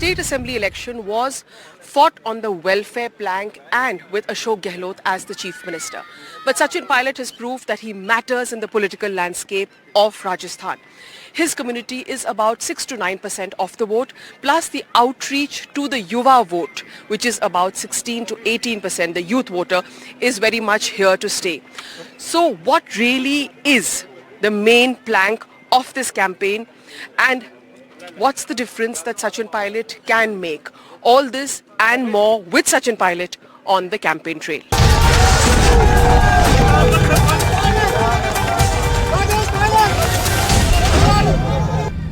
state assembly election was fought on the welfare plank and with Ashok Gehlot as the chief minister. But Sachin Pilot has proved that he matters in the political landscape of Rajasthan. His community is about 6 to 9% of the vote, plus the outreach to the Yuva vote, which is about 16 to 18%. The youth voter is very much here to stay. So what really is the main plank of this campaign, and what's the difference that Sachin Pilot can make? All this and more with Sachin Pilot on the campaign trail.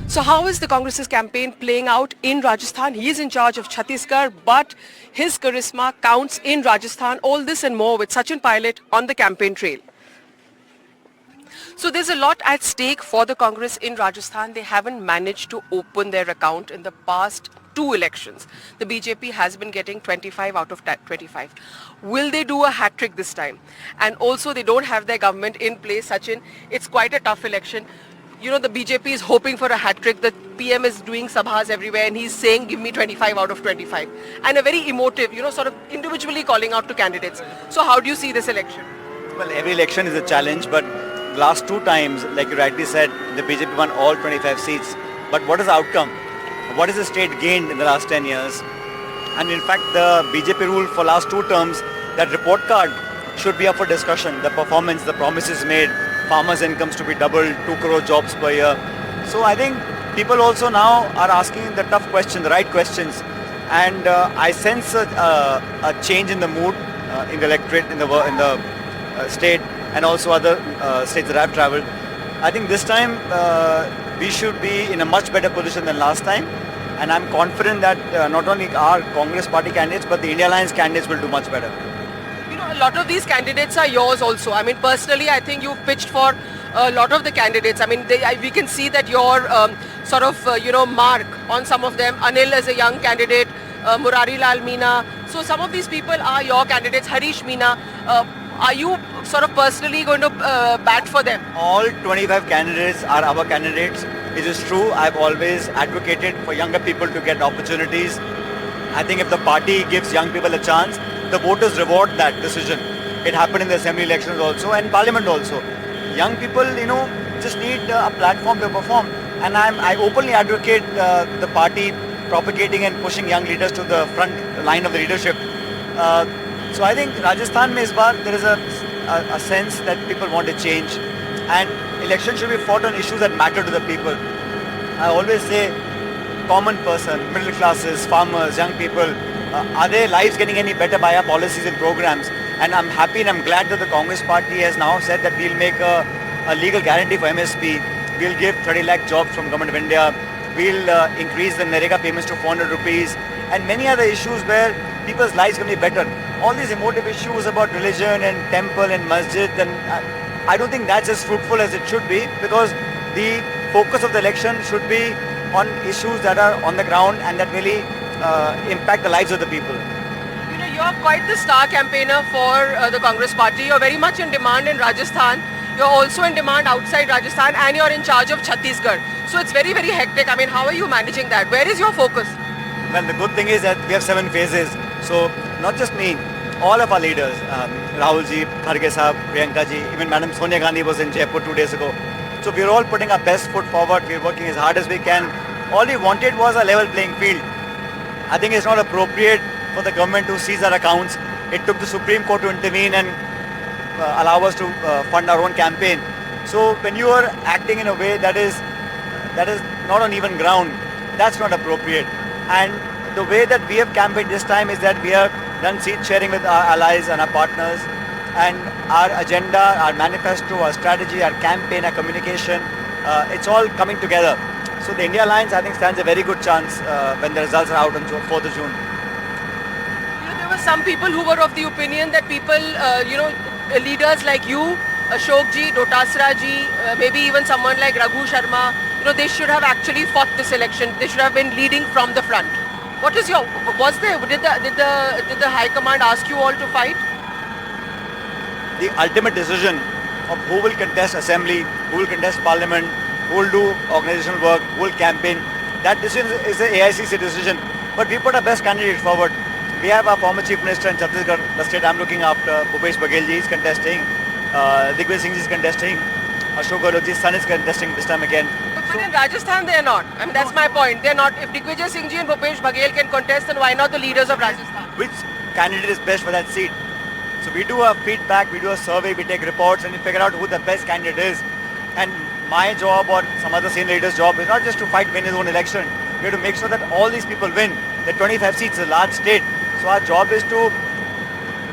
So how is the Congress's campaign playing out in Rajasthan? He is in charge of Chhattisgarh, but his charisma counts in Rajasthan. All this and more with Sachin Pilot on the campaign trail. So there's a lot at stake for the Congress in Rajasthan. They haven't managed to open their account in the past 2 elections. The BJP has been getting 25 out of 25. Will they do a hat trick this time? And also they don't have their government in place, Sachin. It's quite a tough election. You know, the BJP is hoping for a hat trick. The PM is doing Sabhas everywhere and he's saying, give me 25 out of 25. And a very emotive, sort of individually calling out to candidates. So how do you see this election? Well, every election is a challenge, but last 2 times, like you rightly said, the BJP won all 25 seats. But what is the outcome? What has the state gained in the last 10 years? And in fact, the BJP rule for last 2 terms, that report card should be up for discussion. The performance, the promises made, farmers' incomes to be doubled, 2 crore jobs per year. So I think people also now are asking the tough questions, the right questions. And I sense a change in the mood in the electorate, in the state, and also other states that I've travelled. I think this time we should be in a much better position than last time. And I'm confident that not only our Congress party candidates, but the India Alliance candidates will do much better. A lot of these candidates are yours also. I mean, personally, I think you've pitched for a lot of the candidates. I mean, we can see that your mark on some of them. Anil is a young candidate, Murari Lal Meena. So some of these people are your candidates, Harish Meena. Are you sort of personally going to bat for them? All 25 candidates are our candidates. It is true, I've always advocated for younger people to get opportunities. I think if the party gives young people a chance, the voters reward that decision. It happened in the assembly elections also and parliament also. Young people, just need a platform to perform. And I openly advocate the party propagating and pushing young leaders to the front line of the leadership. So I think Rajasthan mein is baar, there is a sense that people want to change. And elections should be fought on issues that matter to the people. I always say, common person, middle classes, farmers, young people, are their lives getting any better by our policies and programs? And I'm happy and I'm glad that the Congress party has now said that we'll make a legal guarantee for MSP. We'll give 30 lakh jobs from Government of India. We'll increase the Narega payments to 400 rupees and many other issues where people's lives can be better. All these emotive issues about religion and temple and masjid, and I don't think that's as fruitful as it should be, because the focus of the election should be on issues that are on the ground and that really impact the lives of the people. You're quite the star campaigner for the Congress party. You're very much in demand in Rajasthan. You're also in demand outside Rajasthan, and you're in charge of Chhattisgarh. So it's very, very hectic. I mean, how are you managing that? Where is your focus? Well, the good thing is that we have 7 phases. So not just me, all of our leaders, Rahul ji, Kharge sahab, Priyanka ji, even Madam Sonia Gandhi was in Jaipur 2 days ago. So we're all putting our best foot forward. We're working as hard as we can. All we wanted was a level playing field. I think it's not appropriate for the government to seize our accounts. It took the Supreme Court to intervene and allow us to fund our own campaign. So when you are acting in a way that is not on even ground, that's not appropriate. And the way that we have campaigned this time is that we have done seat sharing with our allies and our partners, and our agenda, our manifesto, our strategy, our campaign, our communication, it's all coming together. So the India Alliance, I think, stands a very good chance when the results are out on 4th of June. There were some people who were of the opinion that people, leaders like you, Ashok ji, Dotasra ji, maybe even someone like Raghu Sharma, they should have actually fought this election. They should have been leading from the front. What is your, did the High Command ask you all to fight? The ultimate decision of who will contest assembly, who will contest parliament, who will do organizational work, who will campaign, that decision is the AICC decision. But we put our best candidate forward. We have our former Chief Minister in Chhattisgarh, the state I'm looking after, Bhupesh Baghel ji is contesting, Digvijay Singh ji is contesting, Ashok Gehloti's son is contesting this time again. But in Rajasthan, they're not. I mean, that's my point. They're not. If Digvijay Singh ji and Bhupesh Baghel can contest, then why not the leaders of Rajasthan? Which candidate is best for that seat? So we do a feedback, we do a survey, we take reports and we figure out who the best candidate is. And my job or some other senior leader's job is not just to win his own election. We have to make sure that all these people win. The 25 seats is a large state. So our job is to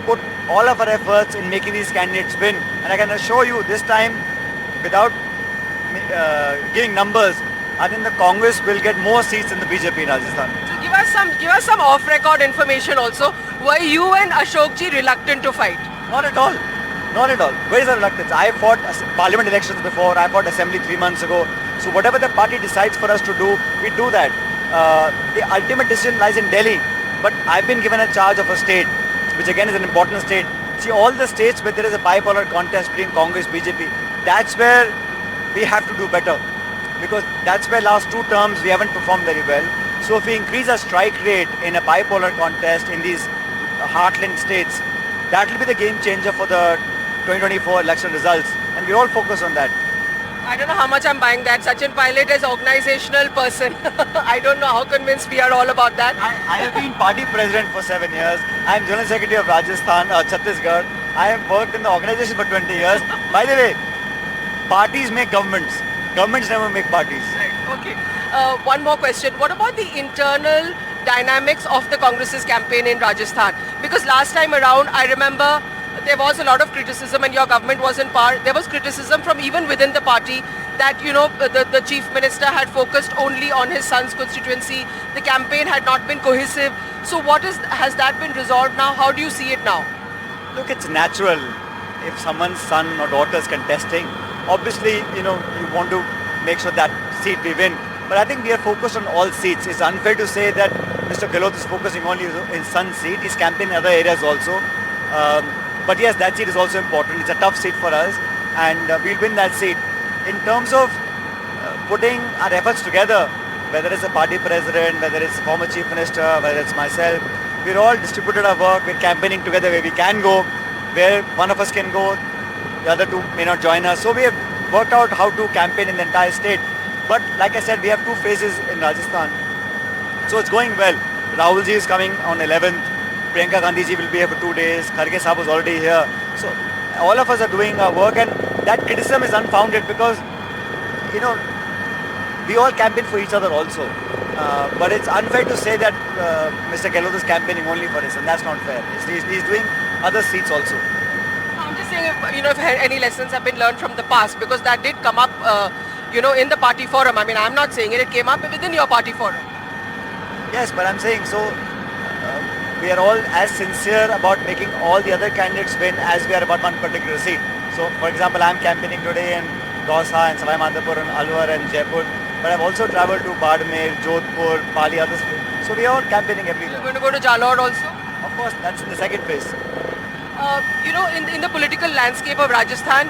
put all of our efforts in making these candidates win. And I can assure you this time, without giving numbers, I think the Congress will get more seats than the BJP in Rajasthan. So give us some off-record information also. Were you and Ashok ji reluctant to fight? Not at all. Not at all. Where is the reluctance? I fought parliament elections before. I fought assembly 3 months ago. So whatever the party decides for us to do, we do that. The ultimate decision lies in Delhi. But I've been given a charge of a state, which again is an important state. See, all the states where there is a bipolar contest between Congress, BJP, that's where we have to do better. Because that's where last 2 terms we haven't performed very well. So if we increase our strike rate in a bipolar contest in these heartland states, that will be the game changer for the 2024 election results. And we all focus on that. I don't know how much I'm buying that. Sachin Pilot is organizational person. I don't know how convinced we are all about that. I have been party president for 7 years. I am General Secretary of Rajasthan, Chhattisgarh. I have worked in the organization for 20 years. By the way, parties make governments. Governments never make parties. Right. Okay. One more question. What about the internal dynamics of the Congress's campaign in Rajasthan? Because last time around, I remember there was a lot of criticism and your government was in power. There was criticism from even within the party that, you know, the chief minister had focused only on his son's constituency. The campaign had not been cohesive. So has that been resolved now? How do you see it now? Look, it's natural. If someone's son or daughter is contesting, obviously, you know, you want to make sure that seat we win. But I think we are focused on all seats. It's unfair to say that Mr. Gehlot is focusing only on his son's seat. He's campaigning in other areas also. But yes, that seat is also important. It's a tough seat for us and we'll win that seat. In terms of putting our efforts together, whether it's a party president, whether it's former chief minister, whether it's myself, we're all distributed our work. We're campaigning together where we can go, where one of us can go, the other 2 may not join us. So we have worked out how to campaign in the entire state. But like I said, we have 2 phases in Rajasthan. So it's going well. Rahul ji is coming on 11th. Priyanka Gandhi ji will be here for 2 days. Kharge Sabha was already here. So all of us are doing our work and that criticism is unfounded because, you know, we all campaign for each other also. But it's unfair to say that Mr. Gehlot is campaigning only for his, and that's not fair. He's doing other seats also. I'm just saying, if any lessons have been learned from the past, because that did come up, in the party forum. I mean, I'm not saying it came up within your party forum. Yes, but I'm saying so. We are all as sincere about making all the other candidates win as we are about one particular seat. So, for example, I'm campaigning today in Dausa and Savai Madhopur and Alwar and Jaipur. But I've also travelled to Badmer, Jodhpur, Pali, others. So we are all campaigning everywhere. You're going to go to Jalore also? Of course, that's in the second phase. In the political landscape of Rajasthan,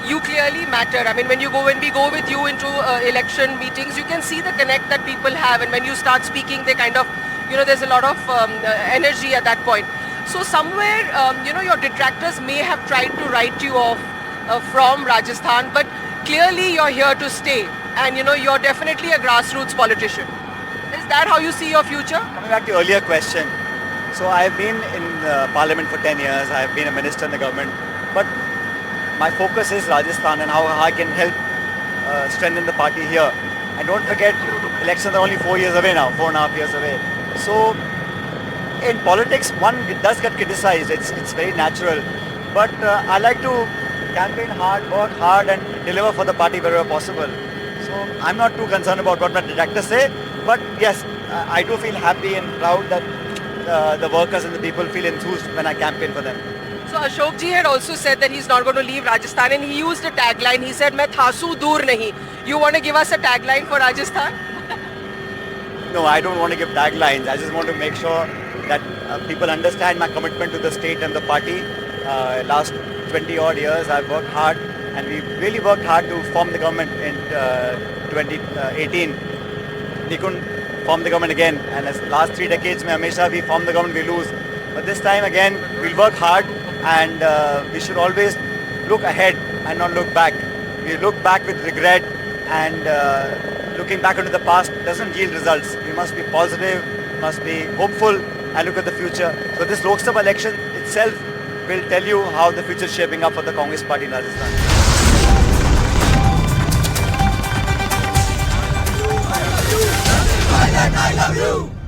you clearly matter. I mean, when we go with you into election meetings, you can see the connect that people have. And when you start speaking, they kind of, there's a lot of energy at that point. So somewhere, your detractors may have tried to write you off from Rajasthan, but clearly you're here to stay. And, you're definitely a grassroots politician. Is that how you see your future? Coming back to your earlier question. So I've been in parliament for 10 years. I've been a minister in the government. But my focus is Rajasthan and how I can help strengthen the party here. And don't forget, elections are only 4 years away now, 4.5 years away. So in politics, one does get criticized. It's very natural. But I like to campaign hard, work hard and deliver for the party wherever possible. So I'm not too concerned about what my detractors say. But yes, I do feel happy and proud that the workers and the people feel enthused when I campaign for them. So Ashok ji had also said that he's not going to leave Rajasthan and he used a tagline. He said, "Main thasu dur nahi." You want to give us a tagline for Rajasthan? No, I don't want to give taglines. I just want to make sure that people understand my commitment to the state and the party. Last 20 odd years I've worked hard and we really worked hard to form the government in 2018. We couldn't form the government again. And as last 3 decades, mein hamesha we form the government, we lose. But this time again, we'll work hard, and we should always look ahead and not look back. We look back with regret, and looking back into the past doesn't yield results. We must be positive, must be hopeful, and look at the future. So this Lok Sabha election itself will tell you how the future is shaping up for the Congress party in Rajasthan. I love you.